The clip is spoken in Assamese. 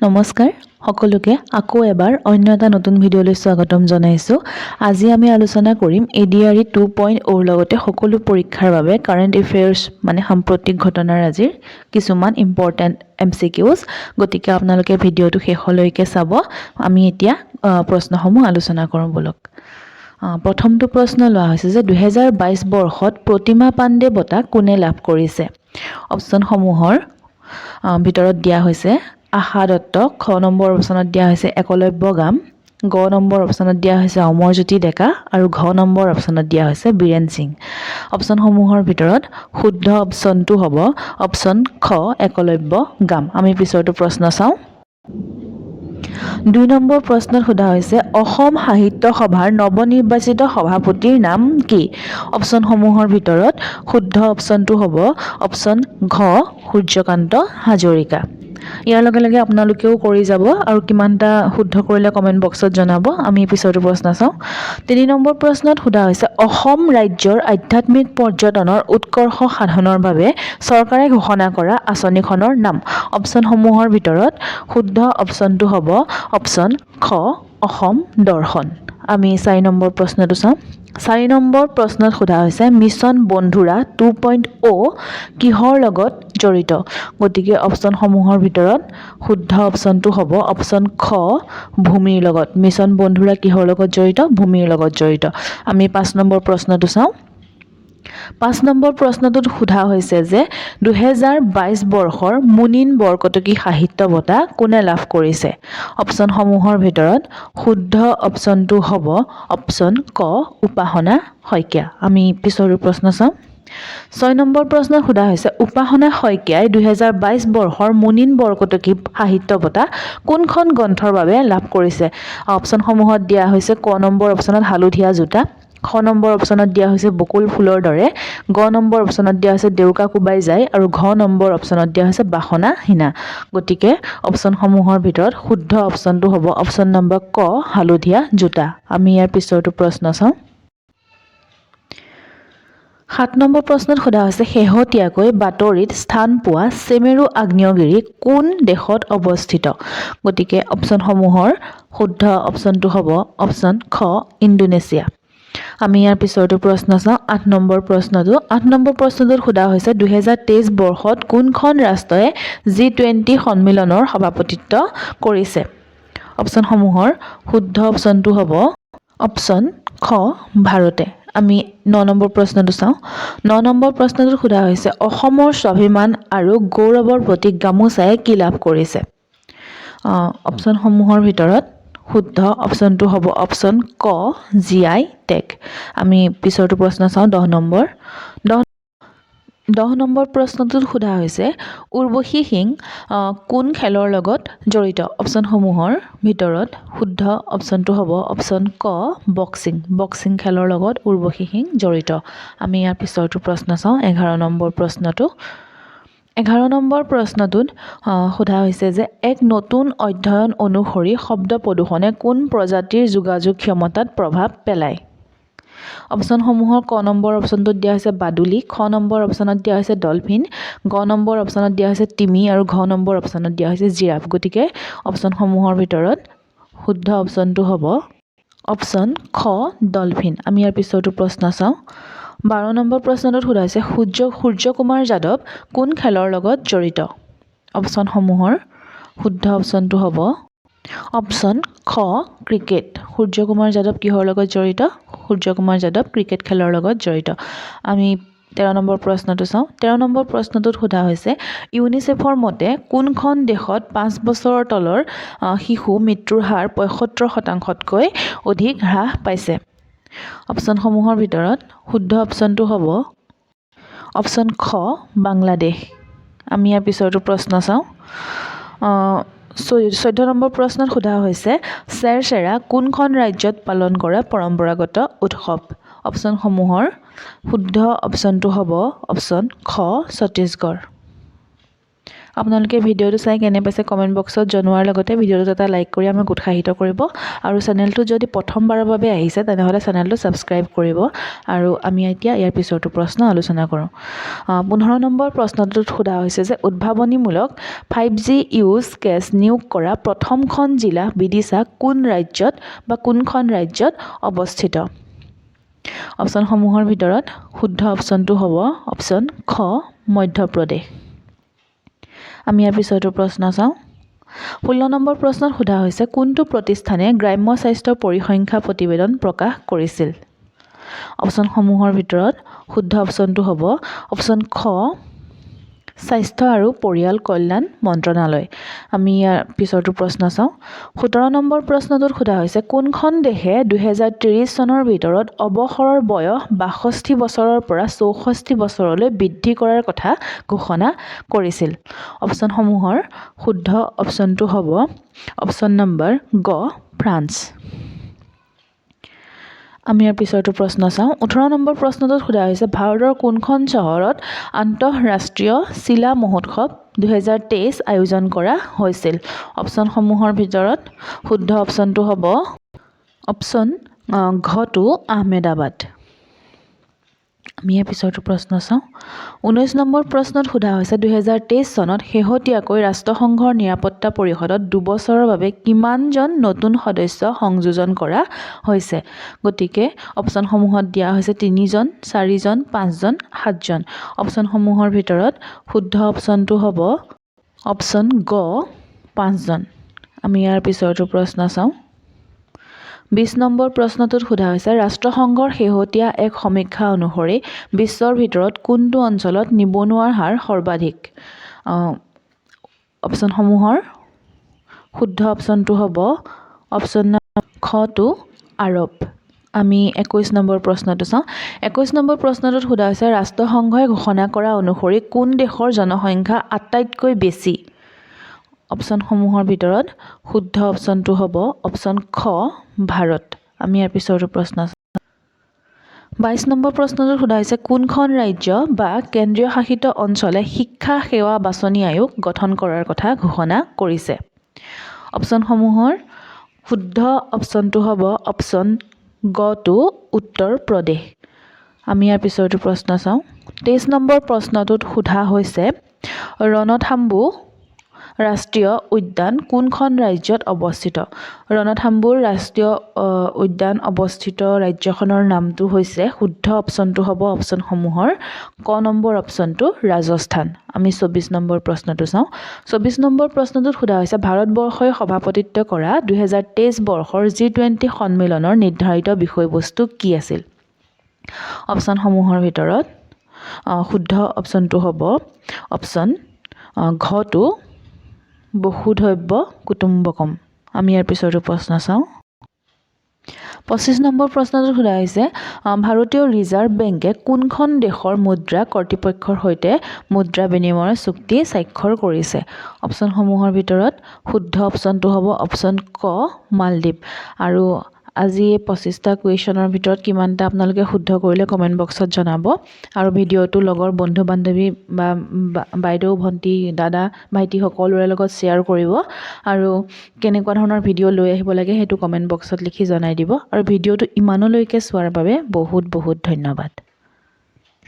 নমস্কাৰ সকলোকে আকৌ এবাৰ অন্য এটা নতুন ভিডিঅ'লৈ স্বাগতম জনাইছোঁ। আজি আমি আলোচনা কৰিম ADRE 2.0 লগতে সকলো পৰীক্ষাৰ বাবে কাৰেণ্ট এফেয়াৰ্ছ মানে সাম্প্ৰতিক ঘটনাৰাজিৰ কিছুমান ইম্পৰ্টেণ্ট MCQs। গতিকে আপোনালোকে ভিডিঅ'টো শেষলৈকে চাব। আমি এতিয়া প্ৰশ্নসমূহ আলোচনা কৰোঁ বলক। প্ৰথমটো প্ৰশ্ন লোৱা হৈছে যে 2022 বৰ্ষত প্ৰতিমা পাণ্ডে বঁটা কোনে লাভ কৰিছে? অপশ্যনসমূহৰ ভিতৰত দিয়া হৈছে আশা দত্ত, খ নম্বৰ অপশ্যনত দিয়া হৈছে একলব্য গাম, গ নম্বৰ অপশ্যনত দিয়া হৈছে অমৰজ্যোতি ডেকা আৰু ঘ নম্বৰ অপশ্যনত দিয়া হৈছে বীৰেন সিং। অপশ্যনসমূহৰ ভিতৰত শুদ্ধ অপশ্যনটো হ'ব অপশ্যন খ একলব্য গাম। আমি পিছৰটো প্ৰশ্ন চাওঁ। 2 নম্বৰ প্ৰশ্নত সোধা হৈছে অসম সাহিত্য সভাৰ নৱনিৰ্বাচিত সভাপতিৰ নাম কি? অপশ্যনসমূহৰ ভিতৰত শুদ্ধ অপশ্যনটো হ'ব অপশ্যন ঘ সূৰ্যকান্ত হাজৰিকা। ইয়াৰ লগে লগে আপোনালোকেও কৰি যাব আৰু কিমানটা শুদ্ধ কৰিলে কমেণ্ট বক্সত জনাব। আমি পিছৰটো প্ৰশ্ন চাওঁ। 3 নম্বৰ প্ৰশ্নত সোধা হৈছে অসম ৰাজ্যৰ আধ্যাত্মিক পৰ্যটনৰ উৎকৰ্ষ সাধনৰ বাবে চৰকাৰে ঘোষণা কৰা আঁচনিখনৰ নাম। অপশ্যনসমূহৰ ভিতৰত শুদ্ধ অপশ্যনটো হ'ব অপশ্যন খ অসম দৰ্শন। আমি 4 নম্বৰ প্ৰশ্নটো চাওঁ। 4 নম্বৰ প্ৰশ্নত সোধা হৈছে মিছন বন্ধুৰা 2.0 কিহৰ লগত জড়িত? গতিকে অপশ্যনসমূহৰ ভিতৰত শুদ্ধ অপশ্যনটো হ'ব অপশ্যন খ ভূমিৰ লগত। মিছন বন্ধুৰা কিহৰ লগত জড়িত? ভূমিৰ লগত জড়িত। আমি 5 নম্বৰ প্ৰশ্নটো চাওঁ। 5 নম্বৰ প্ৰশ্নটোত সোধা হৈছে যে 2022 বৰ্ষৰ মুনীন বৰকটকী সাহিত্য বঁটা কোনে লাভ কৰিছে? অপশ্যনসমূহৰ ভিতৰত শুদ্ধ অপশ্যনটো হ'ব অপশ্যন ক উপাসনা শইকীয়া। আমি পিছৰ প্ৰশ্ন চাওঁ। 6 নম্বৰ প্ৰশ্নত সোধা হৈছে উপাসনা শইকীয়াই 2022 বৰ্ষৰ মুনীন বৰকটকী সাহিত্য বঁটা কোনখন গ্ৰন্থৰ বাবে লাভ কৰিছে? অপশ্যনসমূহত দিয়া হৈছে ক নম্বৰ অপশ্যনত হালধীয়া জোতা, খ নম্বৰ অপশ্যনত দিয়া হৈছে বকুল ফুলৰ দৰে, গ নম্বৰ অপশ্যনত দিয়া হৈছে দেউকা কোবাই যায় আৰু ঘ নম্বৰ অপশ্যনত দিয়া হৈছে বাসনা হীনা। গতিকে অপশ্যনসমূহৰ ভিতৰত শুদ্ধ অপশ্যনটো হ'ব অপশ্যন নম্বৰ ক হালধীয়া জোতা। আমি ইয়াৰ পিছৰটো প্ৰশ্ন চাওঁ। 7 নম্বৰ প্ৰশ্নত সোধা হৈছে শেহতীয়াকৈ বাতৰিত স্থান পোৱা চেমেৰু আগ্নেয়গিৰি কোন দেশত অৱস্থিত? গতিকে অপশ্যনসমূহৰ শুদ্ধ অপশ্যনটো হ'ব অপশ্যন খ ইণ্ডোনেছিয়া। আমি ইয়াৰ পিছৰটো প্ৰশ্ন চাওঁ। 8 নম্বৰ প্ৰশ্নটো 8 নম্বৰ প্ৰশ্নটোত সোধা হৈছে 2023 বৰ্ষত কোনখন ৰাষ্ট্ৰই G20 সন্মিলনৰ সভাপতিত্ব কৰিছে? অপশ্যনসমূহৰ শুদ্ধ অপশ্যনটো হ'ব অপশ্যন খ ভাৰতে। আমি 9 নম্বৰ প্ৰশ্নটো চাওঁ। 9 নম্বৰ প্ৰশ্নটোত সোধা হৈছে অসমৰ স্বাভিমান আৰু গৌৰৱৰ প্ৰতীক গামোচাই কি লাভ কৰিছে? অপশ্যনসমূহৰ ভিতৰত শুদ্ধ অপশ্যনটো হ'ব অপশ্যন ক GI টেগ। আমি পিছৰটো প্ৰশ্ন চাওঁ। 10 নম্বৰ প্ৰশ্নটোত সোধা হৈছে উৰ্বশী সিং কোন খেলৰ লগত জড়িত? অপশ্যনসমূহৰ ভিতৰত শুদ্ধ অপশ্যনটো হ'ব অপশ্যন ক বক্সিং। বক্সিং খেলৰ লগত উৰ্বশী সিং জড়িত। আমি ইয়াৰ পিছৰটো প্ৰশ্ন চাওঁ। 11 নম্বৰ প্ৰশ্নটো 11 নম্বৰ প্ৰশ্নটোত সোধা হৈছে যে এক নতুন অধ্যয়ন অনুসৰি শব্দ প্ৰদূষণে কোন প্ৰজাতিৰ যোগাযোগ ক্ষমতাত প্ৰভাৱ পেলায়? অপশ্যনসমূহৰ ক নম্বৰ অপশ্যনটোত দিয়া হৈছে বাদুলি, খ নম্বৰ অপশ্যনত দিয়া হৈছে ডলফিন, গ নম্বৰ অপশ্যনত দিয়া হৈছে তিমি আৰু ঘ নম্বৰ অপশ্যনত দিয়া হৈছে জিৰাফ। গতিকে অপশ্যনসমূহৰ ভিতৰত শুদ্ধ অপশ্যনটো হ'ব অপশ্যন খ ডলফিন। আমি ইয়াৰ পিছৰটো প্ৰশ্ন চাওঁ। 12 নম্বৰ প্ৰশ্নটোত সোধা হৈছে সূৰ্য কুমাৰ যাদৱ কোন খেলৰ লগত জড়িত? অপশ্যনসমূহৰ শুদ্ধ অপশ্যনটো হ'ব অপশ্যন খ ক্ৰিকেট। সূৰ্য কুমাৰ যাদৱ কিহৰ লগত জড়িত? সূৰ্য কুমাৰ যাদৱ ক্ৰিকেট খেলৰ লগত জড়িত। আমি 13 নম্বৰ প্ৰশ্নটো চাওঁ। 13 নম্বৰ প্ৰশ্নটোত সোধা হৈছে ইউনিচেফৰ মতে কোনখন দেশত 5 বছৰৰ তলৰ শিশু মৃত্যুৰ হাৰ 75%তকৈ অধিক হ্ৰাস পাইছে? অপশ্যনসমূহৰ ভিতৰত শুদ্ধ অপশ্যনটো হ'ব অপশ্যন খ বাংলাদেশ। আমি ইয়াৰ পিছৰটো প্ৰশ্ন চাওঁ। 14 নম্বৰ প্ৰশ্নত সোধা হৈছে চেৰচেৰা কোনখন ৰাজ্যত পালন কৰা পৰম্পৰাগত উৎসৱ? অপশ্যনসমূহৰ শুদ্ধ অপশ্যনটো হ'ব অপশ্যন খ ছত্তীশগড়। আপোনালোকে ভিডিঅ'টো চাই কেনে পাইছে কমেণ্ট বক্সত জনোৱাৰ লগতে ভিডিঅ'টো এটা লাইক কৰি আমাক উৎসাহিত কৰিব আৰু চেনেলটো যদি প্ৰথমবাৰৰ বাবে আহিছে তেনেহ'লে চেনেলটো ছাবস্ক্ৰাইব কৰিব আৰু আমি এতিয়া ইয়াৰ পিছৰটো প্ৰশ্ন আলোচনা কৰোঁ 15 নম্বৰ প্ৰশ্নটোত সোধা হৈছে যে উদ্ভাৱনীমূলক 5G ইউজ কেছ নিয়োগ কৰা প্ৰথমখন জিলা বিদিশা কোন ৰাজ্যত বা কোনখন ৰাজ্যত অৱস্থিত অপশ্যনসমূহৰ ভিতৰত শুদ্ধ অপশ্যনটো হ'ব অপশ্যন খ মধ্যপ্ৰদেশ আমি ইয়াৰ পিছৰটো প্ৰশ্ন চাওঁ 16 নম্বৰ প্ৰশ্নত সোধা হৈছে কোনটো প্ৰতিষ্ঠানে গ্ৰাম্য স্বাস্থ্য পৰিসংখ্যা প্ৰতিবেদন প্ৰকাশ কৰিছিল অপশ্যনসমূহৰ ভিতৰত শুদ্ধ অপশ্যনটো হ'ব অপশ্যন খ স্বাস্থ্য আৰু পৰিয়াল কল্যাণ মন্ত্ৰণালয় আমি ইয়াৰ পিছৰটো প্ৰশ্ন চাওঁ 17 নম্বৰ প্ৰশ্নটোত সোধা হৈছে কোনখন দেশে 2030 চনৰ ভিতৰত অৱসৰৰ বয়স 62 বছৰৰ পৰা 64 বছৰলৈ বৃদ্ধি কৰাৰ কথা ঘোষণা কৰিছিল অপশ্যনসমূহৰ শুদ্ধ অপশ্যনটো হ'ব অপশ্যন নম্বৰ গ ফ্ৰান্স আমি ইয়াৰ পিছৰটো প্ৰশ্ন চাওঁ 18 নম্বৰ প্ৰশ্নটোত সোধা হৈছে ভাৰতৰ কোনখন চহৰত আন্তঃৰাষ্ট্ৰীয় চিলা মহোৎসৱ 2023 আয়োজন কৰা হৈছিল অপশ্যনসমূহৰ ভিতৰত শুদ্ধ অপশ্যনটো হ'ব অপশ্যন ঘটো আহমেদাবাদ আমি ইয়াৰ পিছৰটো প্ৰশ্ন চাওঁ 19 নম্বৰ প্ৰশ্নত সোধা হৈছে 2023 চনত শেহতীয়াকৈ ৰাষ্ট্ৰসংঘৰ নিৰাপত্তা পৰিষদত দুবছৰৰ বাবে কিমানজন নতুন সদস্য সংযোজন কৰা হৈছে গতিকে অপশ্যনসমূহত দিয়া হৈছে 3জন 4জন 5জন 7জন অপশ্যনসমূহৰ ভিতৰত শুদ্ধ অপশ্যনটো হ'ব অপশ্যন গ 5জন আমি ইয়াৰ পিছৰটো প্ৰশ্ন চাওঁ 20 নম্বৰ প্ৰশ্নটোত সোধা হৈছে ৰাষ্ট্ৰসংঘৰ শেহতীয়া এক সমীক্ষা অনুসৰি বিশ্বৰ ভিতৰত কোনটো অঞ্চলত নিবনুৱাৰ হাৰ সৰ্বাধিক অপশ্যনসমূহৰ শুদ্ধ অপশ্যনটো হ'ব অপশ্যন খটো আৰব আমি 21 নম্বৰ প্ৰশ্নটো চাওঁ 21 নম্বৰ প্ৰশ্নটোত সোধা হৈছে ৰাষ্ট্ৰসংঘই ঘোষণা কৰা অনুসৰি কোন দেশৰ জনসংখ্যা আটাইতকৈ বেছি অপশ্যনসমূহৰ ভিতৰত শুদ্ধ অপশ্যনটো হ'ব অপশ্যন খ ভাৰত আমি ইয়াৰ পিছৰটো প্ৰশ্ন 22 নম্বৰ প্ৰশ্নটোত সোধা হৈছে কোনখন ৰাজ্য বা কেন্দ্ৰীয় শাসিত অঞ্চলে শিক্ষা সেৱা বাছনি আয়োগ গঠন কৰাৰ কথা ঘোষণা কৰিছে অপশ্যনসমূহৰ শুদ্ধ অপশ্যনটো হ'ব অপশ্যন গটো উত্তৰ প্ৰদেশ আমি ইয়াৰ পিছৰটো প্ৰশ্ন চাওঁ 23 নম্বৰ প্ৰশ্নটোত সোধা হৈছে ৰণথাম্বু ৰাষ্ট্ৰীয় উদ্যান কোনখন ৰাজ্যত অৱস্থিত ৰণথাম্বুৰ ৰাষ্ট্ৰীয় উদ্যান অৱস্থিত ৰাজ্যখনৰ নামটো হৈছে শুদ্ধ অপশ্যনটো হ'ব অপশ্যনসমূহৰ ক নম্বৰ অপশ্যনটো ৰাজস্থান আমি 24 নম্বৰ প্ৰশ্নটো চাওঁ 24 নম্বৰ প্ৰশ্নটোত সোধা হৈছে ভাৰতবৰ্ষই সভাপতিত্ব কৰা 2023 বৰ্ষৰ G20 সন্মিলনৰ নিৰ্ধাৰিত বিষয়বস্তু কি আছিল অপশ্যনসমূহৰ ভিতৰত শুদ্ধ অপশ্যনটো হ'ব অপশ্যন ঘটো বহুধৈব্য কুটুম্বকম আমি ইয়াৰ পিছৰটো প্ৰশ্ন চাওঁ 25 নম্বৰ প্ৰশ্নটোত সোধা হৈছে ভাৰতীয় ৰিজাৰ্ভ বেংকে কোনখন দেশৰ মুদ্ৰা কৰ্তৃপক্ষৰ সৈতে মুদ্ৰা বিনিময়ৰ চুক্তি স্বাক্ষৰ কৰিছে অপশ্যনসমূহৰ ভিতৰত শুদ্ধ অপশ্যনটো হ'ব অপশ্যন ক মালদ্বীপ আৰু আজি 25টা কুৱেশ্যনৰ ভিতৰত কিমানটা আপোনালোকে শুদ্ধ কৰিলে কমেণ্ট বক্সত জনাব আৰু ভিডিঅ'টো লগৰ বন্ধু বান্ধৱী বা বাইদেউ ভণ্টি দাদা ভাইটি সকলোৰে লগত শ্বেয়াৰ কৰিব আৰু কেনেকুৱা ধৰণৰ ভিডিঅ' লৈ আহিব লাগে সেইটো কমেণ্ট বক্সত লিখি জনাই দিব আৰু ভিডিঅ'টো ইমানলৈকে চোৱাৰ বাবে বহুত বহুত ধন্যবাদ